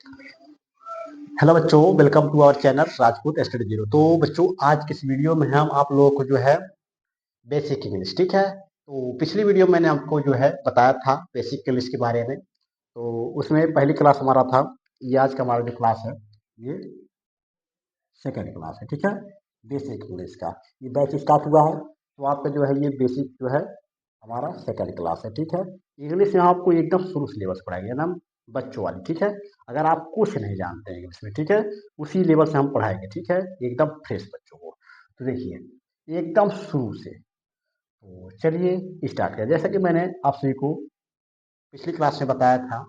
Hello बच्चों, welcome to our channel Rajput study zero. तो बच्चों, आज की इस वीडियो में हम आप लोगों को जो है बेसिक इंग्लिश, ठीक है। तो पिछली वीडियो मैंने आपको जो है बताया था बेसिक इंग्लिश के बारे में। तो उसमें पहली क्लास हमारा था, ये आज का हमारा जो क्लास है ये सेकंड क्लास है, ठीक है। बेसिक इंग्लिश का ये बैच स्टार्ट हुआ है, तो आपका जो है ये बेसिक जो है हमारा सेकंड क्लास है, ठीक है। इंग्लिश में आपको एकदम शुरू सिलेबस पढ़ाएंगे ना, बच्चों वाली, ठीक है। अगर आप कुछ नहीं जानते हैं इंग्लिश में, ठीक है, उसी लेवल से हम पढ़ाएंगे, ठीक है, एकदम फ्रेश बच्चों को। तो देखिए एकदम शुरू से, तो चलिए स्टार्ट करें। जैसा कि मैंने आप सभी को पिछली क्लास में बताया था,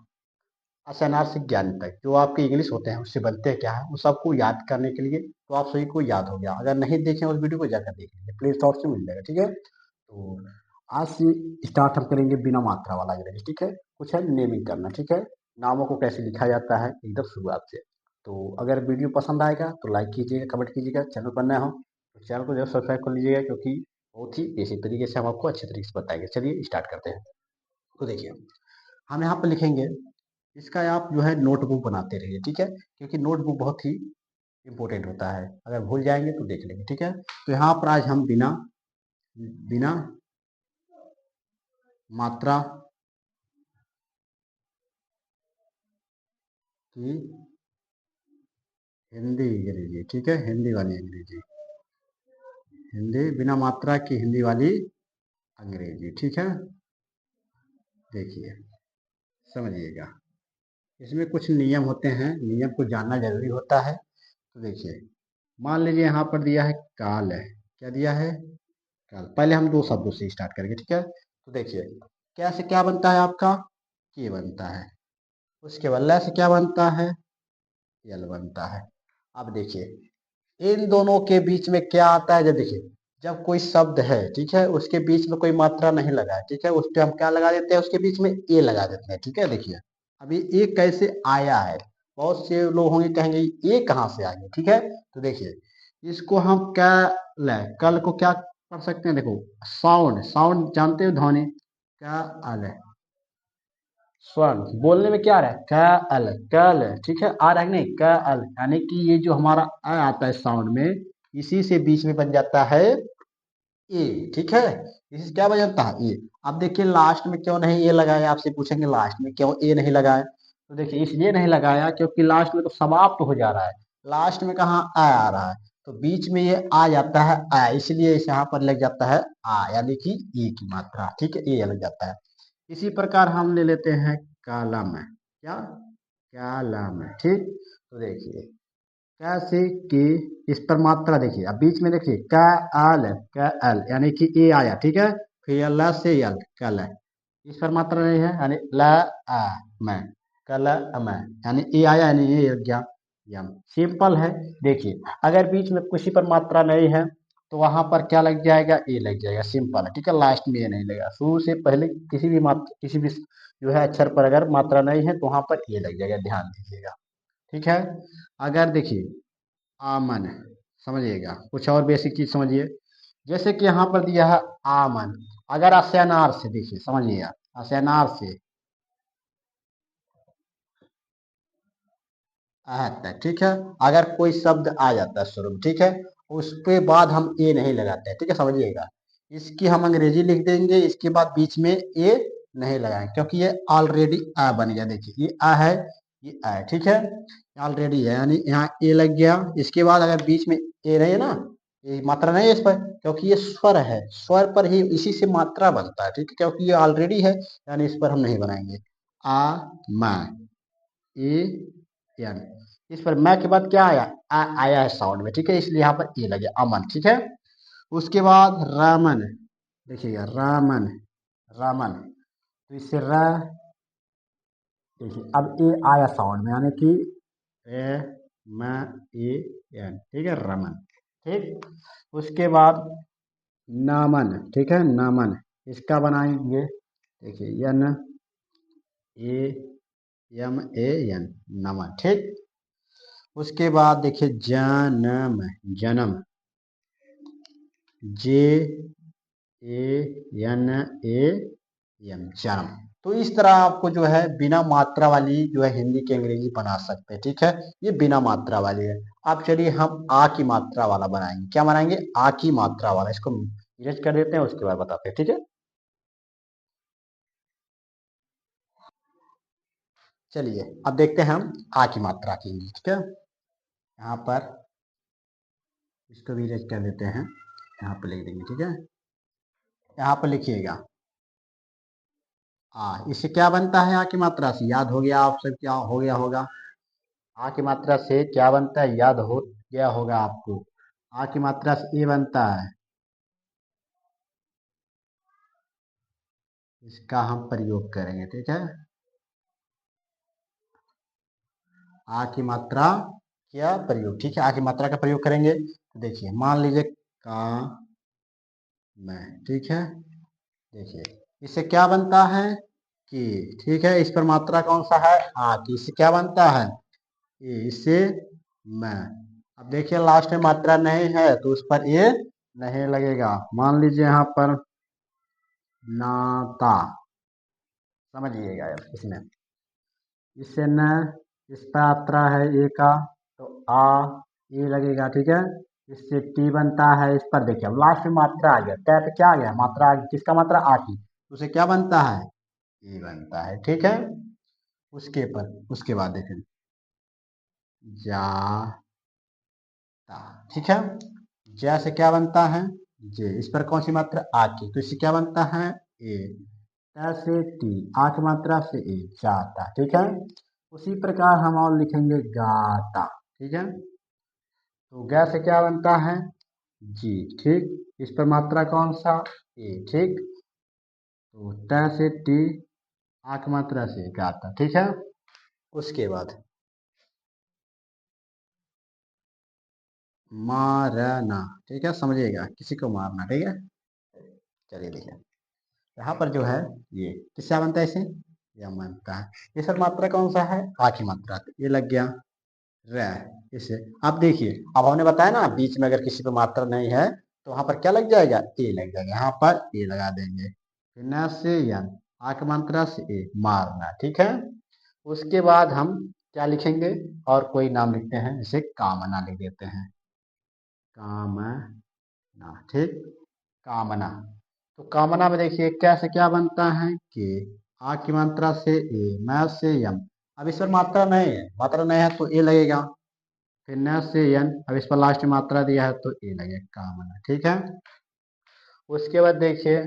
अशनार से ज्ञान तक जो आपके इंग्लिश होते हैं उससे बनते हैं क्या है, उन सबको याद करने के लिए तो आप सभी को याद हो गया। अगर नहीं देखें उस वीडियो को जाकर देख लीजिए, प्ले स्टोर से मिल जाएगा, ठीक है। तो आज से स्टार्ट हम करेंगे बिना मात्रा वाला अंग्रेजी, ठीक है। कुछ है नेमिंग करना, ठीक है, नामों को कैसे लिखा जाता है एकदम शुरुआत से। तो अगर वीडियो पसंद आएगा तो लाइक कीजिएगा, कमेंट कीजिएगा, चैनल पर नया हो तो चैनल को जरूर सब्सक्राइब कर लीजिएगा, क्योंकि बहुत ही बेसिक तरीके से हम आपको अच्छे तरीके से बताएंगे। चलिए स्टार्ट करते हैं। तो देखिए हम यहाँ पर लिखेंगे, इसका आप जो है नोटबुक बनाते रहिए, ठीक है, क्योंकि नोटबुक बहुत ही इंपॉर्टेंट होता है। अगर भूल जाएंगे तो देख लेंगे, ठीक है। तो यहाँ पर आज हम बिना बिना मात्रा की हिंदी अंग्रेजी, ठीक है, हिंदी वाली अंग्रेजी, हिंदी बिना मात्रा की हिंदी वाली अंग्रेजी, ठीक है। देखिए समझिएगा, इसमें कुछ नियम होते हैं, नियम को जानना जरूरी होता है। तो देखिए मान लीजिए यहाँ पर दिया है काल है, क्या दिया है, काल। पहले हम दो शब्दों से स्टार्ट करेंगे, ठीक है। तो देखिए क्या से क्या बनता है आपका, के बनता है। उसके बाद ल से क्या बनता है, यल बनता है। अब देखिए इन दोनों के बीच में क्या आता है, जब देखिए जब कोई शब्द है, ठीक है, उसके बीच में कोई मात्रा नहीं लगा है, ठीक है, उस पे हम क्या लगा देते हैं, उसके बीच में ए लगा देते हैं, ठीक है। देखिए अभी ए कैसे आया है, बहुत से लोग होंगे कहेंगे ये कहाँ से आ गया, ठीक है। तो देखिए इसको हम क्या ले, कल को क्या कर सकते हैं, देखो साउंड, साउंड जानते हो, ध्वनि, क्या अल है, स्वर बोलने में क्या आ रहा है, क अल, कल, ठीक है, आ रहा है कि नहीं, क अल, यानी कि ये जो हमारा अ आता है साउंड में, इसी से बीच में बन जाता है ए, ठीक है। इसी से क्या बन जाता है ए। अब देखिए लास्ट में क्यों नहीं ए लगाया, आपसे पूछेंगे लास्ट में क्यों ए नहीं लगाया। तो देखिए इसलिए नहीं लगाया क्योंकि लास्ट में तो समाप्त तो हो जा रहा है, लास्ट में कहाँ आ रहा है, तो बीच में ये आ जाता है आ, इसलिए इस यहाँ पर लग जाता है आ, यानी कि ए की मात्रा, ठीक है, ए लग जाता है। इसी प्रकार हम ले लेते हैं कलम, क्या, कलम, ठीक। तो देखिए कैसे कि इस पर मात्रा देखिए, अब बीच में देखिए क अल, क अल यानी कि ए आया, ठीक है, फिर ल से यल, कल, इस पर मात्रा नहीं है, यानी ल आ मैं, कल मैं, यानी ए आया यानी ये गया, यम, सिंपल है। देखिए अगर बीच में किसी पर मात्रा नहीं है तो वहां पर क्या लग जाएगा, ए लग जाएगा, सिंपल है, ठीक है। लास्ट में ए नहीं लगेगा, शुरू से पहले किसी भी मात्रा, किसी भी जो है अक्षर पर अगर मात्रा नहीं है तो वहां पर ए लग जाएगा, ध्यान दीजिएगा, ठीक है। अगर देखिए आमन, समझिएगा कुछ और बेसिक चीज समझिए, जैसे कि यहाँ पर दिया है आमन, अगर अशनार से देखिए, समझिएगा अशनार से आता है, ठीक है, अगर कोई शब्द आ जाता है शुरू में, ठीक है, उसके बाद हम ए नहीं लगाते हैं, ठीक है, समझिएगा। इसकी हम अंग्रेजी लिख देंगे, इसके बाद बीच में ए नहीं लगाएंगे क्योंकि ये ऑलरेडी आ बन गया, देखिए ये आ है, ये आ है, ठीक है, ऑलरेडी है, यानी यहाँ ए लग गया। इसके बाद अगर बीच में ए नहीं है ना, ये मात्रा नहीं है इस पर, क्योंकि ये स्वर है, स्वर पर ही इसी से मात्रा बनता है, ठीक है, क्योंकि ये ऑलरेडी है, यानी इस पर हम नहीं बनाएंगे। आ मा, ए एन, इस पर मैं के बाद क्या आया, आया है साउंड में, ठीक है, इसलिए यहाँ पर ए लगे, अमन, ठीक है। उसके बाद रामन, देखिएगा रामन, रामन, तो इससे र, देखिए अब ए आया साउंड में, यानी कि ए म ए एन, ठीक है, रमन, ठीक। उसके बाद नामन, ठीक है, नामन, इसका बनाएंगे, देखिए यन ए यम ए एन, नमन, ठीक। उसके बाद देखिए जन्म, जन्म, जे ए एन ए एम, जन्म, तो इस तरह आपको जो है बिना मात्रा वाली जो है हिंदी की अंग्रेजी बना सकते हैं। ठीक है, ये बिना मात्रा वाली है। अब चलिए हम आ की मात्रा वाला बनाएंगे। क्या बनाएंगे? आ की मात्रा वाला। इसको इरेज कर देते हैं, उसके बाद बताते हैं। ठीक है, चलिए अब देखते हैं हम आ की मात्रा की इंग्लिश। ठीक है, यहाँ पर इसको भी इरेज कर देते हैं, यहाँ पर लिख देंगे। ठीक है, यहाँ पर लिखिएगा आ। इससे क्या बनता है? आ की मात्रा से याद हो गया आप सब, क्या हो गया होगा? आ की मात्रा से क्या बनता है? याद हो गया होगा आपको। आ की मात्रा से ए बनता है। इसका हम प्रयोग करेंगे। ठीक है, आ की मात्रा क्या प्रयोग? ठीक है, आ की मात्रा का प्रयोग करेंगे। तो देखिए, मान लीजिए का मैं। ठीक है, देखिए इससे क्या बनता है कि, ठीक है, इस पर मात्रा कौन सा है? आ की। इससे क्या बनता है? ए। इससे मैं। अब देखिए लास्ट में मात्रा नहीं है तो उस पर ए नहीं लगेगा। मान लीजिए यहाँ पर नाता, समझिएगा इसमें। इससे न, इस पर मात्रा है ए का, तो आ ए लगेगा। ठीक है, इससे टी बनता है। इस पर देखिए अब लास्ट में मात्रा आ गया, तय पे क्या आ गया? मात्रा आ गई। किसका मात्रा? आ की। तो उसे क्या बनता है? ए बनता है। ठीक है, उसके बाद देखें जाता। ठीक है, जै से क्या बनता है? जे। इस पर कौन सी मात्रा? आ की। तो इससे क्या बनता है? ए। ता से टी, आ की मात्रा से ए, जाता। ठीक है, उसी प्रकार हम और लिखेंगे गाता। ठीक है, तो गा से क्या बनता है? जी। ठीक, इस पर मात्रा कौन सा? ए। ठीक, तो ता से टी, आ की मात्रा से गाता। ठीक है, उसके बाद मारना। ठीक है, समझिएगा, किसी को मारना। ठीक है, चलिए देखिए यहाँ पर जो है ये किससे बनता है? इसे यम बनता है। ये सब मात्रा कौन सा है? आ की मात्रा। तो ये लग गया रे। इसे अब देखिए, अब हमने बताया ना बीच में अगर किसी पे मात्रा नहीं है तो वहां पर क्या लग जाएगा? ए लग जाएगा। यहाँ पर ए लगा देंगे। फिर न से यन, आ की मात्रा से ए, मारना। ठीक है, उसके बाद हम क्या लिखेंगे? और कोई नाम लिखते हैं, जैसे कामना लिख देते हैं। कामना। ठीक, कामना। तो कामना में देखिए कैसे क्या बनता है कि आ की मात्रा से ए, मैं से यम। अब इस पर मात्रा नहीं है, मात्रा नहीं है तो ए लगेगा। फिर न से यन, अब इस पर लास्ट में मात्रा दिया है तो ए लगेगा, कामना। ठीक है, उसके बाद देखिए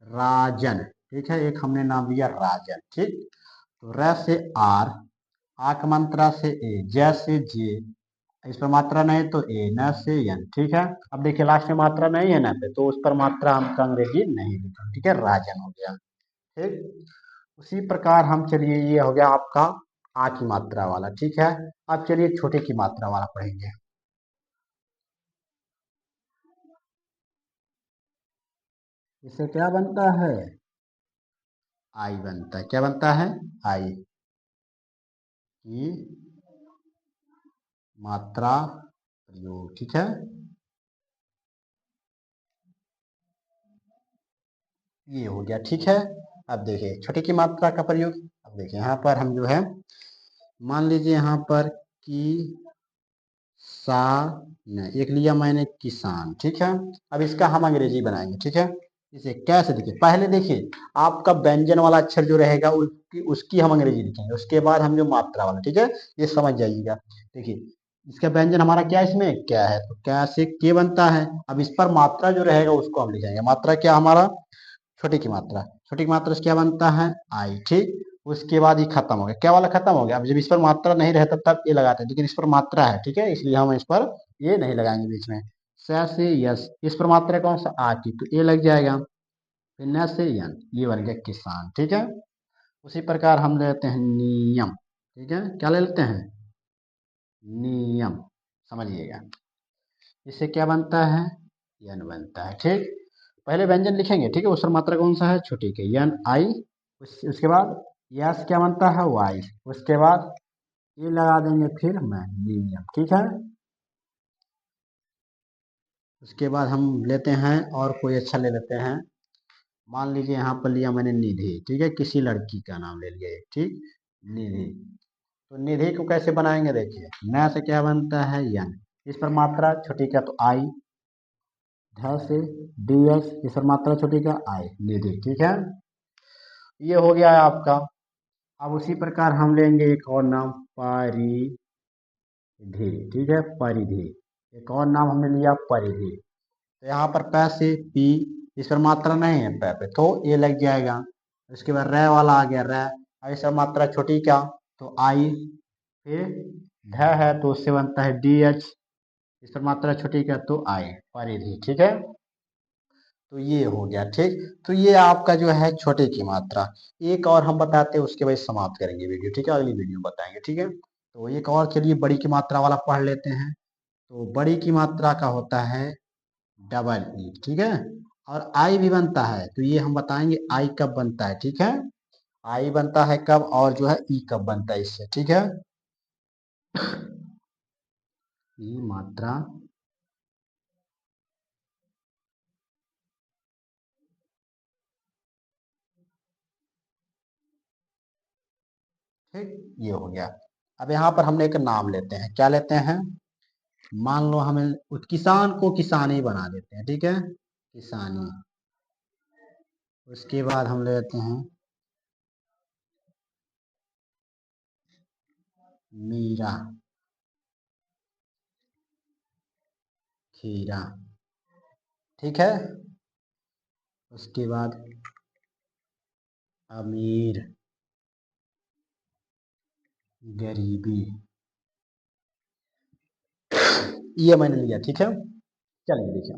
राजन। ठीक है, एक हमने नाम दिया राजन। ठीक, तो र से आर, आ की मात्रा से ए, ज से जे, इस पर मात्रा नहीं तो ए, न से यन। ठीक है, अब देखिए लास्ट में मात्रा नहीं है ना पे, तो उस पर मात्रा हमका अंग्रेजी नहीं लिखा। ठीक है, राजन हो गया। ठीक, उसी प्रकार हम, चलिए ये हो गया आपका आ की मात्रा वाला। ठीक है, अब चलिए छोटे की मात्रा वाला पढ़ेंगे। इससे क्या बनता है? आई बनता है। क्या बनता है? आई की मात्रा प्रयोग। ठीक है, ये हो गया। ठीक है, अब देखिए छोटे की मात्रा का प्रयोग। अब देखिए यहाँ पर हम जो है, मान लीजिए यहाँ पर की सा न, एक लिया मैंने किसान। ठीक है, अब इसका हम अंग्रेजी बनाएंगे। ठीक है, इसे कैसे? देखिए पहले देखिए आपका व्यंजन वाला अक्षर जो रहेगा उसकी हम अंग्रेजी लिखेंगे, उसके बाद हम जो मात्रा वाला। ठीक है, ये समझ जाइएगा। देखिए इसका व्यंजन हमारा क्या है? इसमें क्या है? तो क्या से के बनता है। अब इस पर मात्रा जो रहेगा उसको हम लिखेंगे। मात्रा क्या हमारा? छोटी की मात्रा। छोटी की मात्रा से क्या बनता है? आई। ठीक, उसके बाद ये खत्म हो गया। क्या वाला खत्म हो गया? अब जब इस पर मात्रा नहीं रहता तब ये लगाते हैं, लेकिन इस पर मात्रा है। ठीक है, इसलिए हम इस पर ये नहीं लगाएंगे बीच में। स से यस, इस पर मात्रा कौन सा? आ की, तो ये लग जाएगा। फिर न से यन, ये बन गया किसान। ठीक है, उसी प्रकार हम ले लेते हैं नियम। ठीक है, क्या ले लेते हैं? नियम, समझिएगा। इससे क्या बनता है? यन बनता है। ठीक, पहले व्यंजन लिखेंगे। ठीक है, उस पर मात्रा कौन सा है? छोटी के, यन आई। उसके बाद यस क्या बनता है? वाई। उसके बाद ये लगा देंगे, फिर मैं नियम। ठीक है, उसके बाद हम लेते हैं और कोई अच्छा ले लेते हैं। मान लीजिए यहाँ पर लिया मैंने निधि, ठीक है, किसी लड़की का नाम ले लिया एक, ठीक, निधि। तो निधि को कैसे बनाएंगे, देखिए न से क्या बनता है यन, इस पर मात्रा छोटी का तो आई, ध से डी एस, इस पर मात्रा छोटी का आई, निधि, ठीक है। ये हो गया है आपका। अब उसी प्रकार हम लेंगे एक और नाम परिधि, ठीक है, परिधि। एक और नाम हमने लिया परिधि। तो यहाँ पर पै से पी, इस पर मात्रा नहीं है पै पे, तो ये लग जाएगा। उसके बाद रै वाला आ गया रै, और इस पर मात्रा छोटी क्या, तो आई। फिर ध है तो उससे बनता है डी एच, इस पर मात्रा छोटी क्या, तो आई, परिधि, ठीक है। तो ये हो गया, ठीक। तो ये आपका जो है छोटे की मात्रा। एक और हम बताते हैं, उसके बाद समाप्त करेंगे वीडियो, ठीक है, अगली वीडियो में बताएंगे, ठीक है। तो एक और चलिए बड़ी की मात्रा वाला पढ़ लेते हैं। तो बड़ी की मात्रा का होता है डबल ई, ठीक है। और आई भी बनता है, तो ये हम बताएंगे आई कब बनता है, ठीक है। आई बनता है कब, और जो है ई कब बनता है इससे, ठीक है। ई मात्रा, ठीक, ये हो गया। अब यहाँ पर हमने एक नाम लेते हैं, क्या लेते हैं, मान लो हमें किसान को किसानी बना देते हैं, ठीक है, किसानी। उसके बाद हम लेते हैं मीरा, खीरा, ठीक है। उसके बाद अमीर, गरीबी, ये मैंने लिया, ठीक है। चलिए देखिए,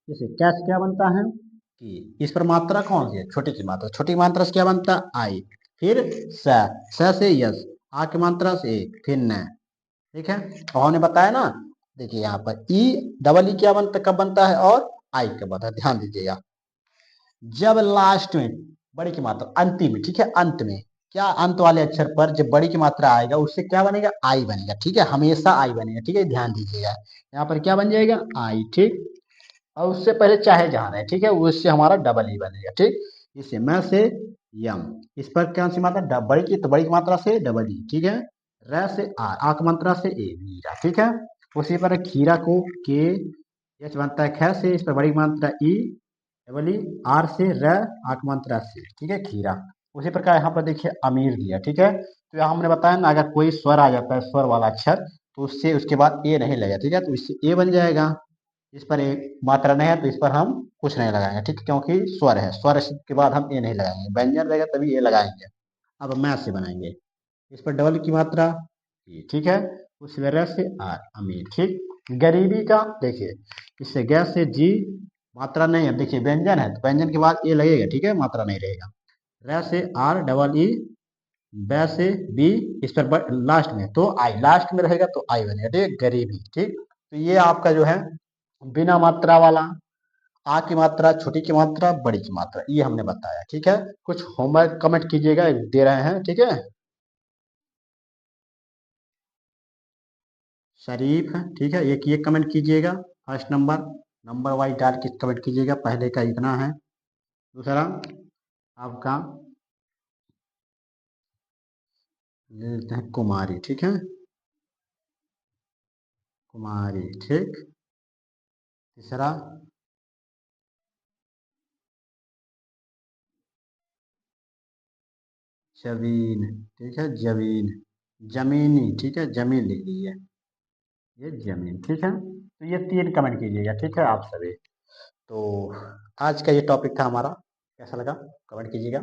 जैसे कैश क्या बनता है कि, इस पर मात्रा कौन सी है, छोटी की मात्रा, छोटी मात्रा से क्या बनता है आई, फिर स से यस, आ की मात्रा से एक, फिर न, ठीक है। और हमने बताया ना, देखिए यहाँ पर ई डबल ई क्या बनता, कब बनता है, और आई कब बनता है, ध्यान दीजिएगा। जब लास्ट में बड़ी की मात्रा अंतिम में, ठीक है, अंत में क्या, अंत वाले अक्षर पर जब बड़ी की मात्रा आएगा उससे क्या बनेगा, आई बनेगा, ठीक है, हमेशा आई बनेगा, ठीक है, ध्यान दीजिएगा। यहाँ पर क्या बन जाएगा, आई, ठीक। और उससे पहले चाहे जहां रहे, ठीक है, उससे हमारा डबल ही बनेगा, ठीक। इसे मैं से यम, इस पर कौन सी मात्रा, बड़ी की, तो बड़ी की मात्रा से डबल ई, ठीक है। र से आर, आ की मात्रा से ए, मीरा, ठीक है। उसी पर खीरा को के, एच बनता है ख से, इस पर बड़ी की मात्रा ई, डबल ई, आर से र, आ की मात्रा से, ठीक है, खीरा। उसी प्रकार यहाँ पर देखिए अमीर दिया, ठीक है। तो यहाँ हमने बताया ना, अगर कोई स्वर आ जाता है, स्वर वाला अक्षर, तो उससे उसके बाद ए नहीं लगेगा, ठीक है, तो इससे ए बन जाएगा। इस पर एक मात्रा नहीं है, तो इस पर हम कुछ नहीं लगाएंगे, ठीक है, क्योंकि स्वर है, स्वर के बाद हम ए नहीं लगाएंगे, व्यंजन रहेगा तभी ए लगाएंगे। अब मैथ से बनाएंगे, इस पर डबल की मात्रा ए, ठीक है। उस वजह से आर, अमीर, ठीक। गरीबी का देखिए, इससे गैस से जी, मात्रा नहीं है, देखिए व्यंजन है, तो व्यंजन के बाद ए लगेगा, ठीक है, मात्रा नहीं रहेगा। र से आर, डबल ई, ब से बी, इस पर लास्ट में तो आई, लास्ट में रहेगा तो आई बनेगा, ठीक है, गरीबी, ठीक। तो ये आपका जो है बिना मात्रा वाला, आ की मात्रा, छोटी की मात्रा, बड़ी की मात्रा, ये हमने बताया, ठीक है। कुछ होमवर्क कमेंट कीजिएगा, दे रहे हैं, ठीक है। शरीफ है, ठीक है, एक ये कमेंट कीजिएगा, फर्स्ट नंबर, नंबर वाइज डाल के कमेंट कीजिएगा, पहले का इतना है। दूसरा आपका ले लेते हैं कुमारी, ठीक है, कुमारी, ठीक। तीसरा जमीन, ठीक है, जमीन, जमीनी, ठीक है, जमीन लिख लीजिए, ये जमीन, ठीक है। तो ये तीन कमेंट कीजिएगा, ठीक है, आप सभी। तो आज का ये टॉपिक था हमारा, कैसा लगा कमेंट कीजिएगा।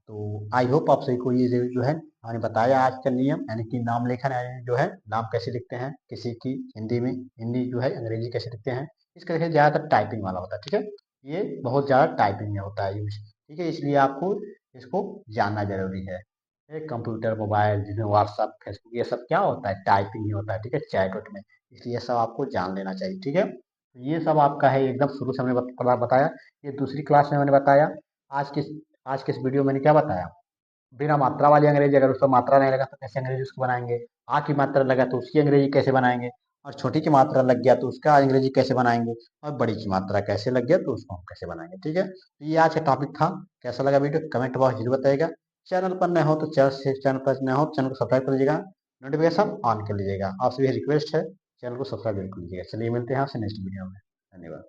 तो आई होप आप सभी को ये जो है हमने बताया आज का नियम, यानी कि नाम लेखन, यानी जो है नाम कैसे लिखते हैं किसी की, हिंदी में, हिंदी जो है अंग्रेजी कैसे लिखते हैं, इसका देखिए ज़्यादातर टाइपिंग वाला होता है, ठीक है। ये बहुत ज़्यादा टाइपिंग में होता है यूज, ठीक है, इसलिए आपको इसको जानना जरूरी है। ये कंप्यूटर, मोबाइल, जिसमें व्हाट्सअप, फेसबुक, ये सब क्या होता है, टाइपिंग ही होता है, ठीक है, चैट वैट में, इसलिए ये सब आपको जान लेना चाहिए, ठीक है। तो ये सब आपका है, एकदम शुरू से हमने बताया। ये दूसरी क्लास में मैंने बताया। आज किस आज के इस वीडियो में मैंने क्या बताया, बिना मात्रा वाली अंग्रेजी, अगर उसका मात्रा नहीं लगा तो कैसे अंग्रेजी उसको बनाएंगे, आ की मात्रा लगा तो उसकी अंग्रेजी कैसे बनाएंगे, और छोटी की मात्रा लग गया तो उसका अंग्रेजी कैसे बनाएंगे, और बड़ी की मात्रा कैसे लग गया तो उसको हम कैसे बनाएंगे। ठीक है, तो ये आज का टॉपिक था। कैसा लगा वीडियो कमेंट बॉक्स जरूर बताइएगा। चैनल पर नए हो तो चैनल पर नए हो चैनल को सब्सक्राइब कर लीजिएगा, नोटिफिकेशन ऑन कर लीजिएगा। आपसे भी रिक्वेस्ट है चैनल को सब्सक्राइब जरूर कर लीजिएगा। चलिए मिलते हैं आपसे नेक्स्ट वीडियो में। धन्यवाद।